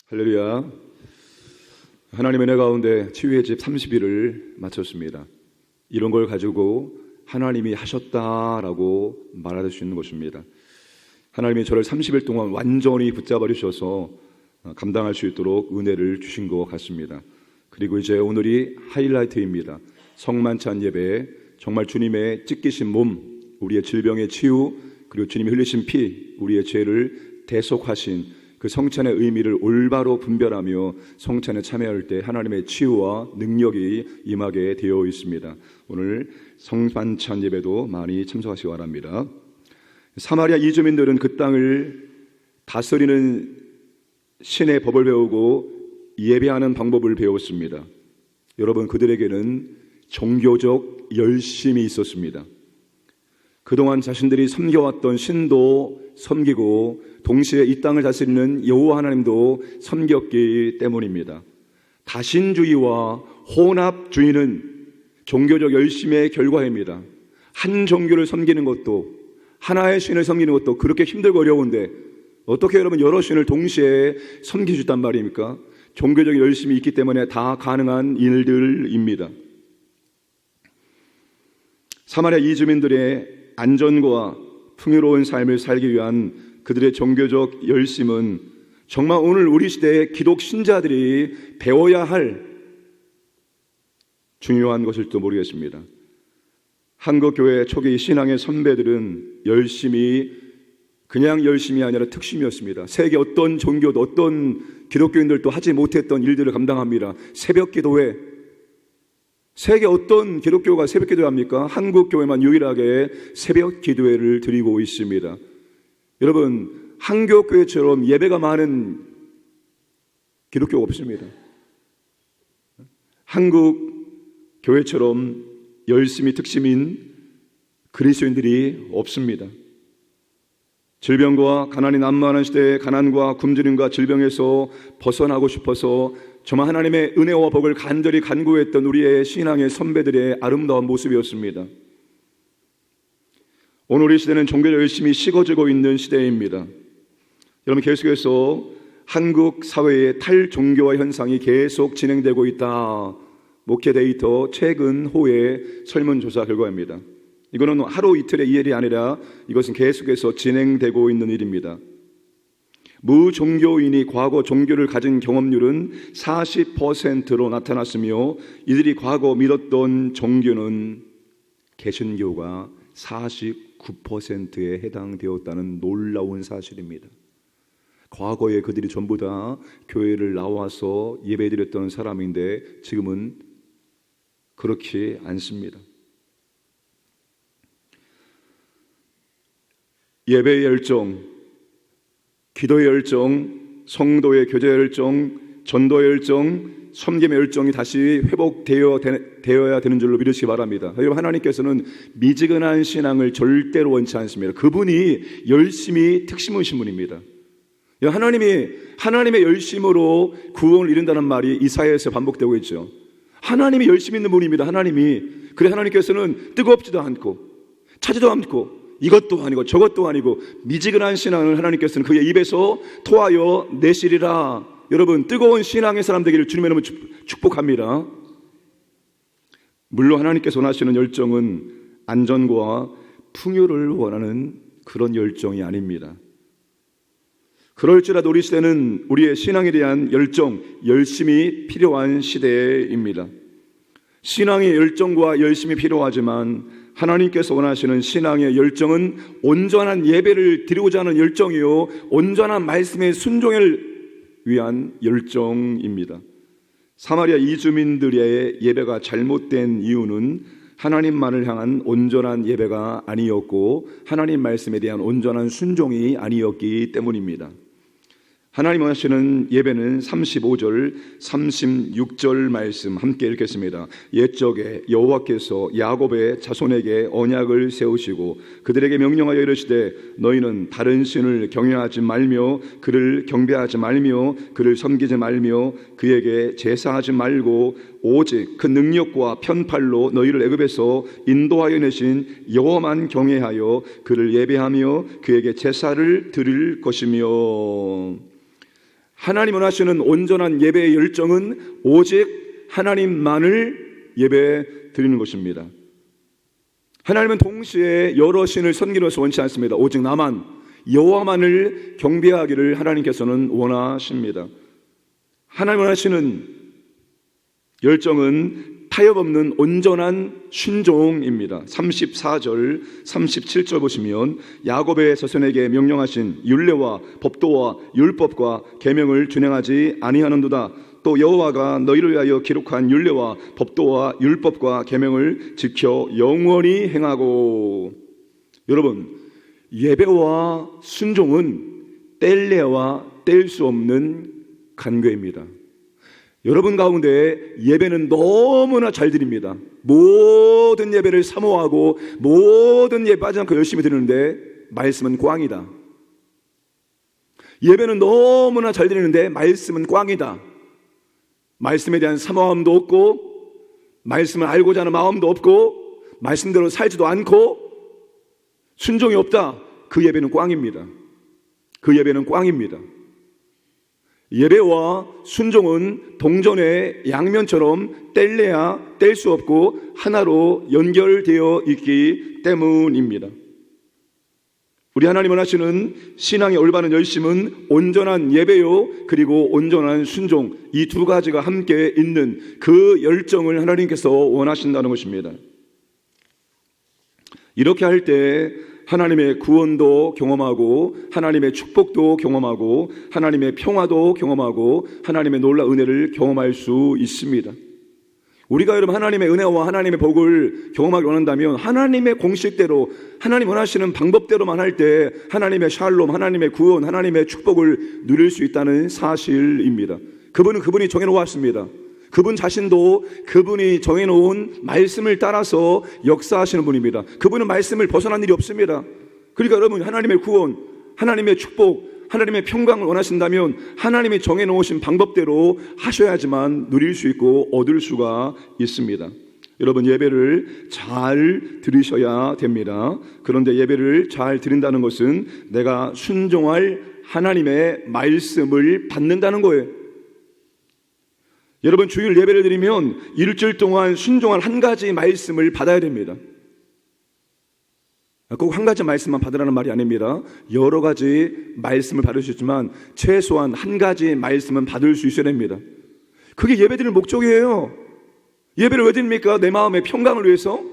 할렐루야. 하나님의 은혜 가운데 치유의 집 30일을 마쳤습니다. 이런 걸 가지고 하나님이 하셨다라고 말할 수 있는 것입니다. 하나님이 저를 30일 동안 완전히 붙잡아 주셔서 감당할 수 있도록 은혜를 주신 것 같습니다. 그리고 이제 오늘이 하이라이트입니다. 성만찬 예배, 정말 주님의 찢기신 몸, 우리의 질병의 치유, 그리고 주님이 흘리신 피, 우리의 죄를 대속하신 그 성찬의 의미를 올바로 분별하며 성찬에 참여할 때 하나님의 치유와 능력이 임하게 되어 있습니다. 오늘 성만찬 예배도 많이 참석하시기 바랍니다. 사마리아 이주민들은 그 땅을 다스리는 신의 법을 배우고 예배하는 방법을 배웠습니다. 여러분, 그들에게는 종교적 열심이 있었습니다. 그동안 자신들이 섬겨왔던 신도 섬기고 동시에 이 땅을 다스리는 여호와 하나님도 섬겼기 때문입니다. 다신주의와 혼합주의는 종교적 열심의 결과입니다. 한 종교를 섬기는 것도, 하나의 신을 섬기는 것도 그렇게 힘들고 어려운데 어떻게 여러분 여러 신을 동시에 섬길 수 있단 말입니까? 종교적 열심이 있기 때문에 다 가능한 일들입니다. 사마리아 이주민들의 안전과 풍요로운 삶을 살기 위한 그들의 종교적 열심은 정말 오늘 우리 시대의 기독 신자들이 배워야 할 중요한 것일지도 모르겠습니다. 한국교회 초기 신앙의 선배들은 열심이 그냥 열심이 아니라 특심이었습니다. 세계 어떤 종교도 어떤 기독교인들도 하지 못했던 일들을 감당합니다. 새벽 기도회, 세계 어떤 기독교가 새벽 기도회 합니까? 한국 교회만 유일하게 새벽 기도회를 드리고 있습니다. 여러분, 한국 교회처럼 예배가 많은 기독교가 없습니다. 한국 교회처럼 열심히 특심인 그리스도인들이 없습니다. 질병과 가난이 난무하는 시대에 가난과 굶주림과 질병에서 벗어나고 싶어서 정말 하나님의 은혜와 복을 간절히 간구했던 우리의 신앙의 선배들의 아름다운 모습이었습니다. 오늘 이 시대는 종교적 열심이 식어지고 있는 시대입니다. 여러분, 계속해서 한국 사회의 탈종교화 현상이 계속 진행되고 있다. 목회 데이터 최근 호의 설문조사 결과입니다. 이거는 하루 이틀의 일이 아니라 이것은 계속해서 진행되고 있는 일입니다. 무종교인이 과거 종교를 가진 경험률은 40%로 나타났으며 이들이 과거 믿었던 종교는 개신교가 49%에 해당되었다는 놀라운 사실입니다. 과거에 그들이 전부 다 교회를 나와서 예배드렸던 사람인데 지금은 그렇지 않습니다. 예배의 열정, 기도의 열정, 성도의 교제 열정, 전도의 열정, 섬김의 열정이 다시 회복되어야 되는 줄로 믿으시기 바랍니다. 여러분, 하나님께서는 미지근한 신앙을 절대로 원치 않습니다. 그분이 열심히 특심하신 분입니다. 하나님의 열심으로 구원을 이룬다는 말이 이사야에서 반복되고 있죠. 하나님이 열심히 있는 분입니다. 그래 하나님께서는 뜨겁지도 않고 차지도 않고 이것도 아니고 저것도 아니고 미지근한 신앙을 하나님께서는 그의 입에서 토하여 내시리라. 여러분, 뜨거운 신앙의 사람 되기를 주님의 이름으로 축복합니다. 물론 하나님께서 원하시는 열정은 안전과 풍요를 원하는 그런 열정이 아닙니다. 그럴지라도 우리 시대는 우리의 신앙에 대한 열정, 열심이 필요한 시대입니다. 신앙의 열정과 열심이 필요하지만 하나님께서 원하시는 신앙의 열정은 온전한 예배를 드리고자 하는 열정이요, 온전한 말씀의 순종을 위한 열정입니다. 사마리아 이주민들의 예배가 잘못된 이유는 하나님만을 향한 온전한 예배가 아니었고 하나님 말씀에 대한 온전한 순종이 아니었기 때문입니다. 하나님 원하시는 예배는 35절, 36절 말씀 함께 읽겠습니다. 옛적에 여호와께서 야곱의 자손에게 언약을 세우시고 그들에게 명령하여 이르시되 너희는 다른 신을 경외하지 말며 그를 경배하지 말며 그를 섬기지 말며 그에게 제사하지 말고 오직 그 능력과 편팔로 너희를 애굽에서 인도하여 내신 여호와만 경외하여 그를 예배하며 그에게 제사를 드릴 것이며 하나님 원하시는 온전한 예배의 열정은 오직 하나님만을 예배 드리는 것입니다. 하나님은 동시에 여러 신을 섬기는 것을 원치 않습니다. 오직 나만, 여호와만을 경배하기를 하나님께서는 원하십니다. 하나님 원하시는 열정은 타협 없는 온전한 순종입니다. 34절, 37절 보시면 야곱의 자손에게 명령하신 율례와 법도와 율법과 계명을 준행하지 아니하는도다. 또 여호와가 너희를 위하여 기록한 율례와 법도와 율법과 계명을 지켜 영원히 행하고. 여러분, 예배와 순종은 뗄래야 뗄 수 없는 관계입니다. 여러분 가운데 예배는 너무나 잘 드립니다. 모든 예배를 사모하고 모든 예배 빠지지 않고 열심히 드리는데 말씀은 꽝이다. 예배는 너무나 잘 드리는데 말씀은 꽝이다. 말씀에 대한 사모함도 없고 말씀을 알고자 하는 마음도 없고 말씀대로 살지도 않고 순종이 없다. 그 예배는 꽝입니다. 그 예배는 꽝입니다. 예배와 순종은 동전의 양면처럼 뗄래야 뗄 수 없고 하나로 연결되어 있기 때문입니다. 우리 하나님 원하시는 신앙의 올바른 열심은 온전한 예배요 그리고 온전한 순종, 이 두 가지가 함께 있는 그 열정을 하나님께서 원하신다는 것입니다. 이렇게 할 때 하나님의 구원도 경험하고 하나님의 축복도 경험하고 하나님의 평화도 경험하고 하나님의 놀라운 은혜를 경험할 수 있습니다. 우리가 여러분 하나님의 은혜와 하나님의 복을 경험하기 원한다면 하나님의 공식대로 하나님 원하시는 방법대로만 할 때 하나님의 샬롬, 하나님의 구원, 하나님의 축복을 누릴 수 있다는 사실입니다. 그분이 정해놓았습니다. 그분 자신도 그분이 정해놓은 말씀을 따라서 역사하시는 분입니다. 그분은 말씀을 벗어난 일이 없습니다. 그러니까 여러분 하나님의 구원, 하나님의 축복, 하나님의 평강을 원하신다면 하나님이 정해놓으신 방법대로 하셔야지만 누릴 수 있고 얻을 수가 있습니다. 여러분 예배를 잘 들으셔야 됩니다. 그런데 예배를 잘 드린다는 것은 내가 순종할 하나님의 말씀을 받는다는 거예요. 여러분 주일 예배를 드리면 일주일 동안 순종할 한 가지 말씀을 받아야 됩니다. 꼭 한 가지 말씀만 받으라는 말이 아닙니다. 여러 가지 말씀을 받을 수 있지만 최소한 한 가지 말씀은 받을 수 있어야 됩니다. 그게 예배 드리는 목적이에요. 예배를 왜 드립니까? 내 마음의 평강을 위해서.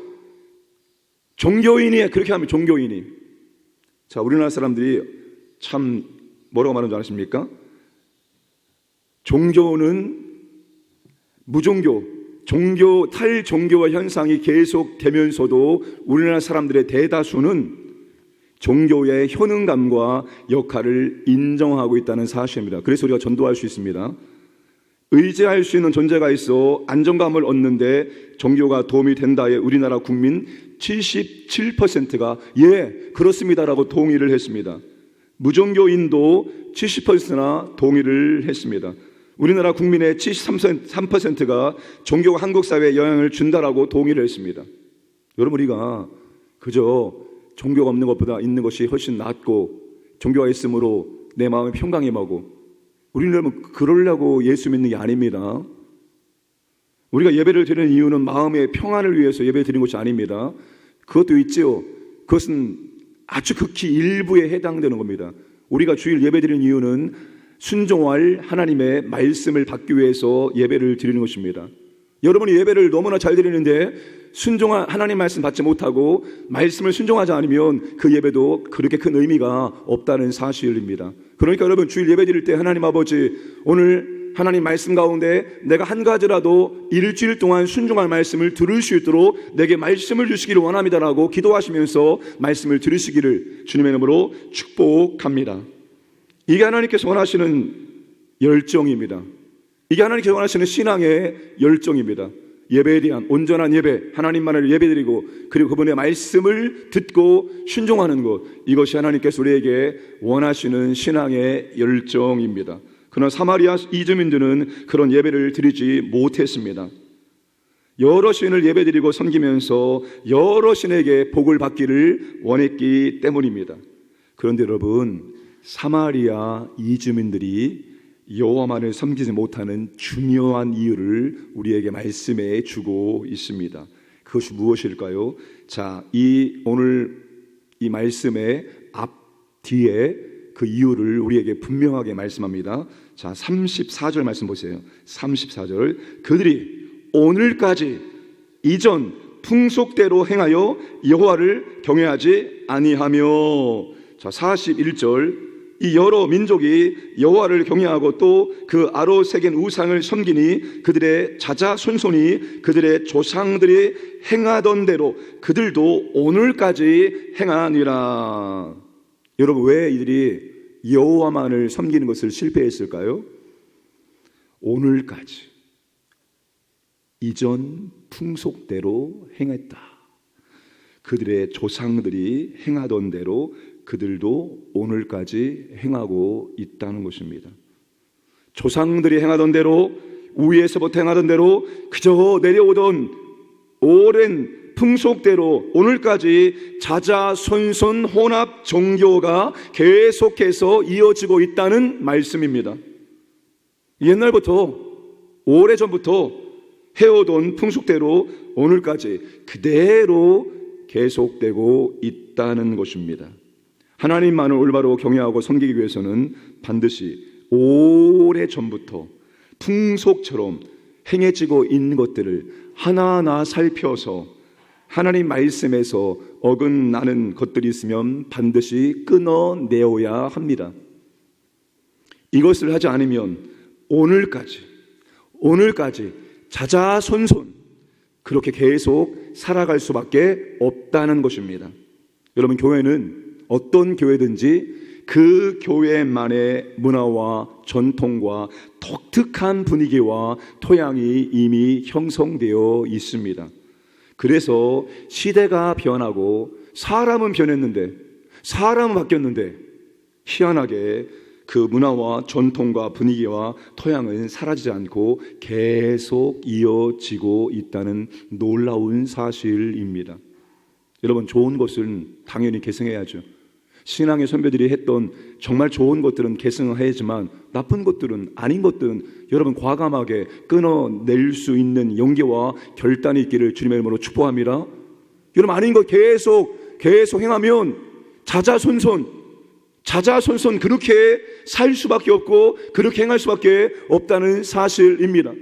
종교인이 그렇게 하면 종교인이. 자, 우리나라 사람들이 참 뭐라고 말하는 줄 아십니까? 종교는 무종교, 종교, 탈종교화 현상이 계속되면서도 우리나라 사람들의 대다수는 종교의 효능감과 역할을 인정하고 있다는 사실입니다. 그래서 우리가 전도할 수 있습니다. 의지할 수 있는 존재가 있어 안정감을 얻는데 종교가 도움이 된다에 우리나라 국민 77%가 예, 그렇습니다라고 동의를 했습니다. 무종교인도 70%나 동의를 했습니다. 우리나라 국민의 73%가 종교가 한국 사회에 영향을 준다라고 동의를 했습니다. 여러분 우리가 그저 종교가 없는 것보다 있는 것이 훨씬 낫고 종교가 있으므로 내 마음이 평강임하고 우리는 여러분 그러려고 예수 믿는 게 아닙니다. 우리가 예배를 드리는 이유는 마음의 평안을 위해서 예배 드리는 것이 아닙니다. 그것도 있지요. 그것은 아주 극히 일부에 해당되는 겁니다. 우리가 주일 예배 드리는 이유는 순종할 하나님의 말씀을 받기 위해서 예배를 드리는 것입니다. 여러분이 예배를 너무나 잘 드리는데 순종한 하나님 말씀 받지 못하고 말씀을 순종하지 않으면 그 예배도 그렇게 큰 의미가 없다는 사실입니다. 그러니까 여러분 주일 예배 드릴 때 하나님 아버지 오늘 하나님 말씀 가운데 내가 한 가지라도 일주일 동안 순종할 말씀을 들을 수 있도록 내게 말씀을 주시기를 원합니다라고 기도하시면서 말씀을 들으시기를 주님의 이름으로 축복합니다. 이게 하나님께서 원하시는 열정입니다. 이게 하나님께서 원하시는 신앙의 열정입니다. 예배에 대한 온전한 예배, 하나님만을 예배드리고 그리고 그분의 말씀을 듣고 순종하는 것, 이것이 하나님께서 우리에게 원하시는 신앙의 열정입니다. 그러나 사마리아 이주민들은 그런 예배를 드리지 못했습니다. 여러 신을 예배드리고 섬기면서 여러 신에게 복을 받기를 원했기 때문입니다. 그런데 여러분 사마리아 이주민들이 여호와만을 섬기지 못하는 중요한 이유를 우리에게 말씀해 주고 있습니다. 그것이 무엇일까요? 자, 오늘 이 말씀의 앞뒤에 그 이유를 우리에게 분명하게 말씀합니다. 자, 34절 말씀 보세요. 34절, 그들이 오늘까지 이전 풍속대로 행하여 여호와를 경외하지 아니하며. 자, 41절, 이 여러 민족이 여호와를 경외하고 또 그 아로 새긴 우상을 섬기니 그들의 자자손손이 그들의 조상들이 행하던 대로 그들도 오늘까지 행하니라. 여러분, 왜 이들이 여호와만을 섬기는 것을 실패했을까요? 오늘까지 이전 풍속대로 행했다. 그들의 조상들이 행하던 대로 그들도 오늘까지 행하고 있다는 것입니다. 조상들이 행하던 대로, 위에서부터 행하던 대로 그저 내려오던 오랜 풍속대로 오늘까지 자자손손 혼합 종교가 계속해서 이어지고 있다는 말씀입니다. 옛날부터, 오래전부터 해오던 풍속대로 오늘까지 그대로 계속되고 있다는 것입니다. 하나님만을 올바로 경외하고 섬기기 위해서는 반드시 오래전부터 풍속처럼 행해지고 있는 것들을 하나하나 살펴서 하나님 말씀에서 어긋나는 것들이 있으면 반드시 끊어내어야 합니다. 이것을 하지 않으면 오늘까지 자자손손 그렇게 계속 살아갈 수밖에 없다는 것입니다. 여러분, 교회는 어떤 교회든지 그 교회만의 문화와 전통과 독특한 분위기와 토양이 이미 형성되어 있습니다. 그래서 시대가 변하고 사람은 변했는데, 사람은 바뀌었는데 희한하게 그 문화와 전통과 분위기와 토양은 사라지지 않고 계속 이어지고 있다는 놀라운 사실입니다. 여러분, 좋은 것은 당연히 계승해야죠. 신앙의 선배들이 했던 정말 좋은 것들은 계승해야지만 나쁜 것들은, 아닌 것들은 여러분 과감하게 끊어낼 수 있는 용기와 결단이 있기를 주님의 이름으로 축복합니다. 여러분, 아닌 것 계속 행하면 자자손손 그렇게 살 수밖에 없고 그렇게 행할 수밖에 없다는 사실입니다.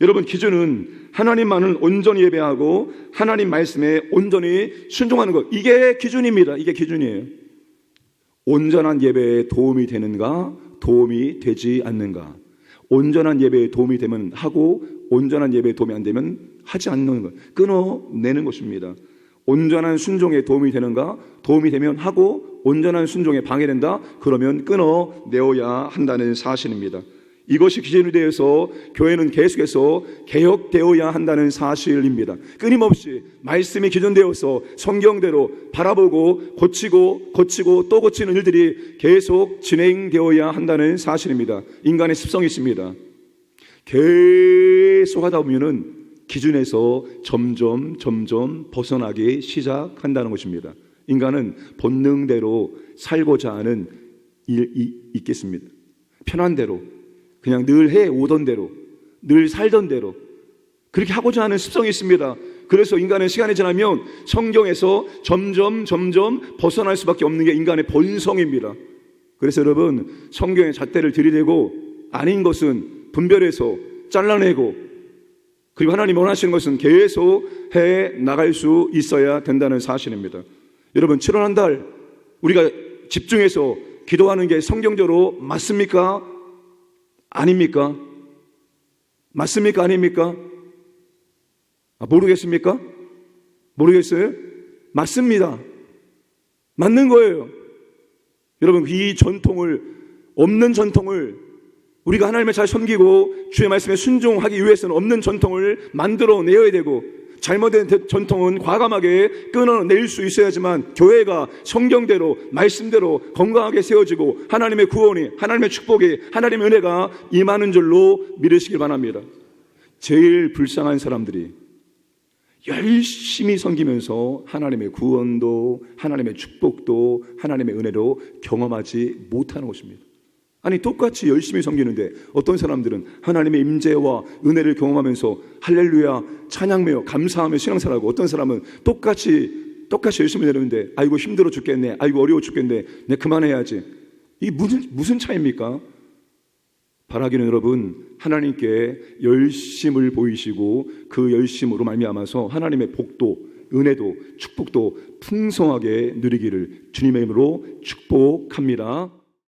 여러분, 기준은 하나님만을 온전히 예배하고 하나님 말씀에 온전히 순종하는 것, 이게 기준입니다. 이게 기준이에요. 온전한 예배에 도움이 되는가, 도움이 되지 않는가. 온전한 예배에 도움이 되면 하고 온전한 예배에 도움이 안 되면 하지 않는 것, 끊어내는 것입니다. 온전한 순종에 도움이 되는가, 도움이 되면 하고 온전한 순종에 방해된다, 그러면 끊어내어야 한다는 사실입니다. 이것이 기준이 되어서 교회는 계속해서 개혁되어야 한다는 사실입니다. 끊임없이 말씀이 기준되어서 성경대로 바라보고 고치고 또 고치는 일들이 계속 진행되어야 한다는 사실입니다. 인간의 습성이 있습니다. 계속 하다 보면은 기준에서 점점 벗어나기 시작한다는 것입니다. 인간은 본능대로 살고자 하는 일이 있겠습니다. 편한 대로, 그냥 늘 해오던 대로, 늘 살던 대로 그렇게 하고자 하는 습성이 있습니다. 그래서 인간은 시간이 지나면 성경에서 점점 벗어날 수밖에 없는 게 인간의 본성입니다. 그래서 여러분, 성경의 잣대를 들이대고 아닌 것은 분별해서 잘라내고, 그리고 하나님이 원하시는 것은 계속 해 나갈 수 있어야 된다는 사실입니다. 여러분, 7월 한 달 우리가 집중해서 기도하는 게 성경적으로 맞습니까? 아닙니까? 맞습니까? 아닙니까? 모르겠습니까? 모르겠어요? 맞습니다. 맞는 거예요. 여러분, 이 전통을, 없는 전통을 우리가 하나님을 잘 섬기고 주의 말씀에 순종하기 위해서는 없는 전통을 만들어내야 되고, 잘못된 전통은 과감하게 끊어낼 수 있어야지만 교회가 성경대로 말씀대로 건강하게 세워지고 하나님의 구원이, 하나님의 축복이, 하나님의 은혜가 임하는 줄로 믿으시길 바랍니다. 제일 불쌍한 사람들이 열심히 섬기면서 하나님의 구원도 하나님의 축복도 하나님의 은혜도 경험하지 못하는 것입니다. 아니 똑같이 열심히 섬기는데 어떤 사람들은 하나님의 임재와 은혜를 경험하면서 할렐루야 찬양하며 감사하며 신앙생활하고, 어떤 사람은 똑같이 열심히 내려는데 아이고 힘들어 죽겠네, 아이고 어려워 죽겠네, 내 그만해야지. 이 무슨 차이입니까? 바라기는 여러분, 하나님께 열심을 보이시고 그 열심으로 말미암아서 하나님의 복도, 은혜도, 축복도 풍성하게 누리기를 주님의 이름으로 축복합니다.